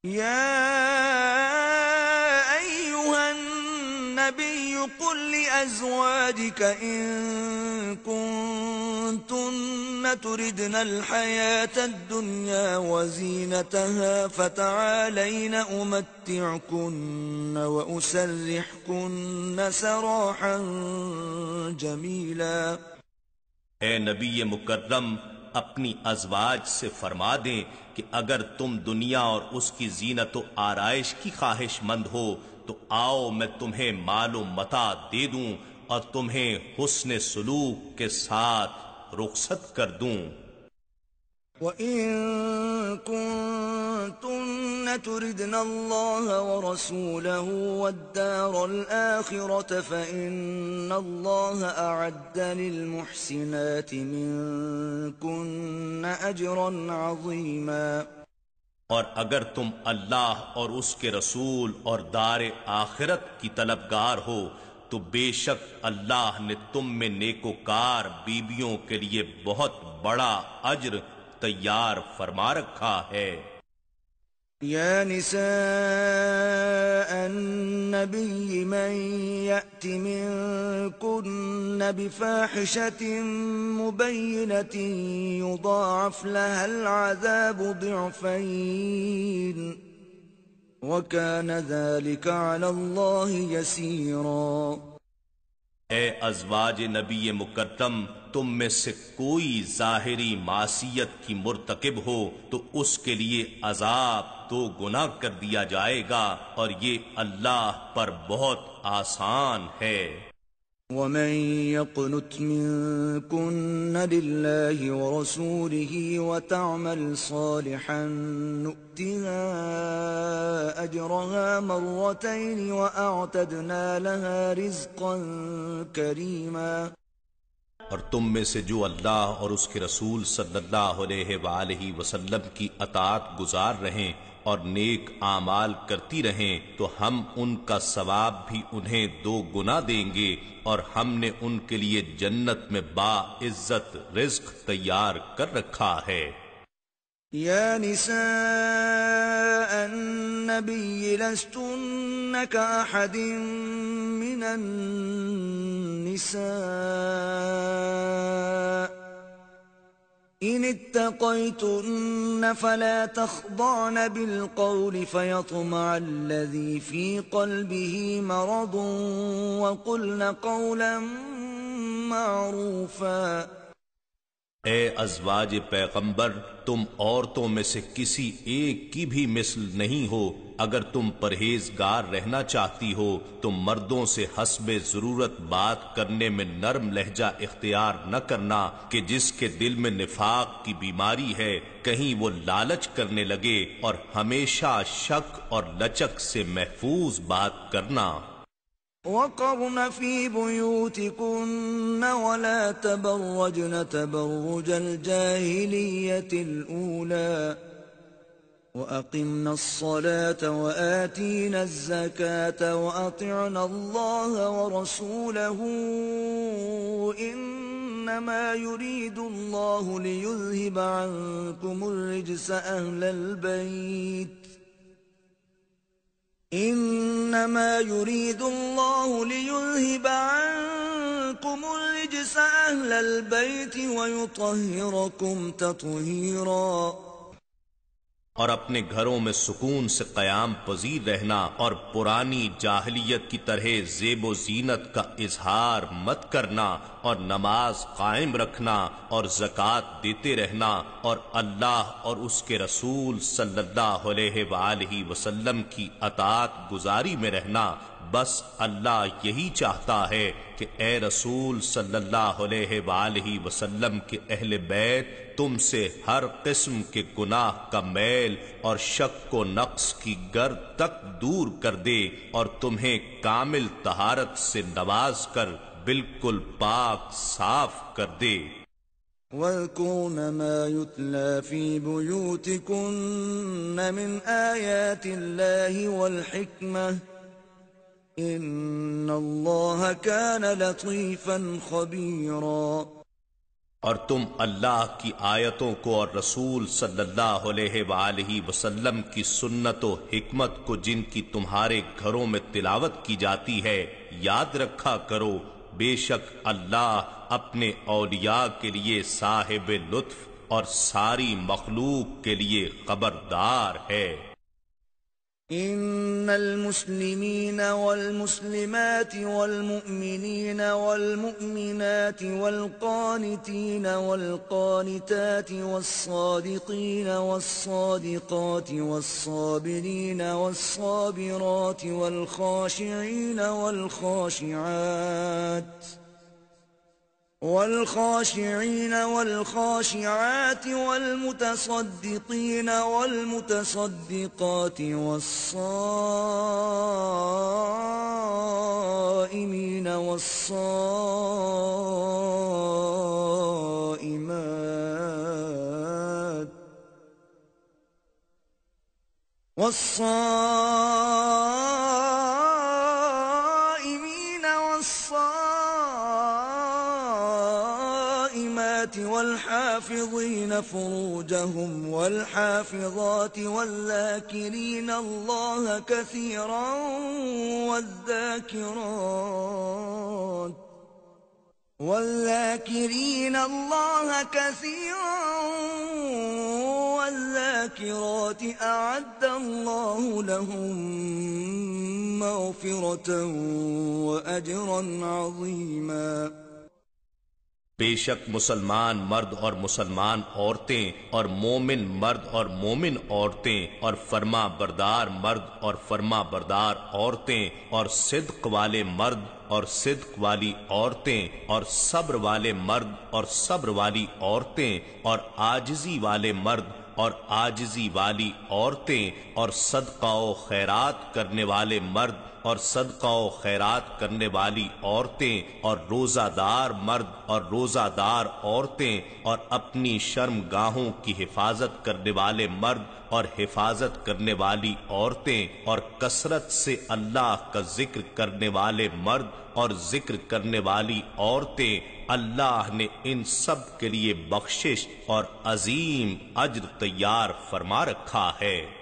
يا أيها النبي قل لأزواجك إن كنتن تردن الحياة الدنيا وزينتها فتعالين أمتعكن وأسرحكن سراحا جميلا۔ اے نبی مکرم، اپنی ازواج سے فرما دیں کہ اگر تم دنیا اور اس کی زینت و آرائش کی خواہش مند ہو تو آؤ میں تمہیں مال و متاع دے دوں اور تمہیں حسن سلوک کے ساتھ رخصت کر دوں۔ وَإِن كُنتُنَّ تُرِدْنَ اللَّهَ وَرَسُولَهُ وَالدَّارَ الْآخِرَةَ فَإِنَّ اللَّهَ أَعَدَّ لِلْمُحْسِنَاتِ مِنكُنَّ أَجْرًا عَظِيمًا۔ اور اگر تم اللہ اور اس کے رسول اور دار آخرت کی طلبگار ہو تو بے شک اللہ نے تم میں نیکوکار بیویوں کے لیے بہت بڑا اجر تیار فرما رکھا ہے۔ يا نساء النبي من يأت منكن بفاحشة مبينة يضاعف لها العذاب ضعفين وكان ذلك على الله يسيرا۔ اے ازواج نبی مکرم، تم میں سے کوئی ظاہری معصیت کی مرتکب ہو تو اس کے لیے عذاب 2 گنا کر دیا جائے گا، اور یہ اللہ پر بہت آسان ہے۔ ومن يقنت منكن لله ورسوله وتعمل صالحا نؤتها أجرها مرتين وأعتدنا لها رزقا كريما۔ اور تم میں سے جو اللہ اور اس کے رسول صلی اللہ علیہ وآلہ وسلم کی اطاعت گزار رہیں اور نیک اعمال کرتی رہیں تو ہم ان کا ثواب بھی انہیں 2 گنا دیں گے، اور ہم نے ان کے لیے جنت میں باعزت رزق تیار کر رکھا ہے۔ يا نساء النبي لستن كأحد من النساء إن اتقيتن فلا تخضعن بالقول فيطمع الذي في قلبه مرض وقلن قولا معروفا۔ اے ازواج پیغمبر، تم عورتوں میں سے کسی ایک کی بھی مثل نہیں ہو۔ اگر تم پرہیزگار رہنا چاہتی ہو تو مردوں سے حسب ضرورت بات کرنے میں نرم لہجہ اختیار نہ کرنا کہ جس کے دل میں نفاق کی بیماری ہے کہیں وہ لالچ کرنے لگے، اور ہمیشہ شک اور لچک سے محفوظ بات کرنا۔ وقرن في بيوتكن ولا تبرجن تبرج الجاهلية الأولى وأقمنا الصلاة وآتينا الزكاة وأطعنا الله ورسوله إنما يريد الله ليذهب عنكم الرجس أهل البيت إنما يريد الله ليذهب عنكم الرجس أهل البيت ويطهركم تطهيرا۔ اور اپنے گھروں میں سکون سے قیام پذیر رہنا اور پرانی جاہلیت کی طرح زیب و زینت کا اظہار مت کرنا، اور نماز قائم رکھنا اور زکوٰۃ دیتے رہنا، اور اللہ اور اس کے رسول صلی اللہ علیہ وآلہ وسلم کی اطاعت گزاری میں رہنا۔ بس اللہ یہی چاہتا ہے کہ اے رسول صلی اللہ علیہ وآلہ وسلم کے اہل بیت تم سے ہر قسم کے گناہ کا میل اور شک و نقص کی گرد تک دور کر دے، اور تمہیں کامل طہارت سے نواز کر بالکل پاک صاف کر دے۔ وَاذْكُرْنَ مَا يُتْلَى فِي بُيُوتِكُنَّ مِنْ آيَاتِ اللَّهِ وَالْحِكْمَةِ إِنَّ اللَّهَ كَانَ لَطِيفًا خَبِيرًا۔ اور تم اللہ کی آیتوں کو اور رسول صلی اللہ علیہ وآلہ وسلم کی سنت و حکمت کو جن کی تمہارے گھروں میں تلاوت کی جاتی ہے یاد رکھا کرو، بے شک اللہ اپنے اولیاء کے لیے صاحب لطف اور ساری مخلوق کے لیے خبردار ہے۔ إن المسلمين والمسلمات والمؤمنين والمؤمنات والقانتين والقانتات والصادقين والصادقات والصابرين والصابرات والخاشعين والخاشعين والخاشعات والمتصدقين والمتصدقات والصائمين والصائمات والحافظين فروجهم والحافظات والذاكرين الله كثيرا والذاكرات أعد الله لهم مغفرة وأجرا عظيما۔ بے شک مسلمان مرد اور مسلمان عورتیں اور مومن مرد اور مومن عورتیں اور فرما بردار مرد اور فرما بردار عورتیں اور صدق والے مرد اور صدق والی عورتیں اور صبر والے مرد اور صبر والی عورتیں اور عاجزی والے مرد اور عاجزی والی عورتیں اور صدقہ و خیرات کرنے والے مرد اور صدقہ و خیرات کرنے والی عورتیں اور روزہ دار مرد اور روزہ دار عورتیں اور اپنی شرم گاہوں کی حفاظت کرنے والے مرد اور حفاظت کرنے والی عورتیں اور کثرت سے اللہ کا ذکر کرنے والے مرد اور ذکر کرنے والی عورتیں، اللہ نے ان سب کے لیے بخشش اور عظیم اجر تیار فرما رکھا ہے۔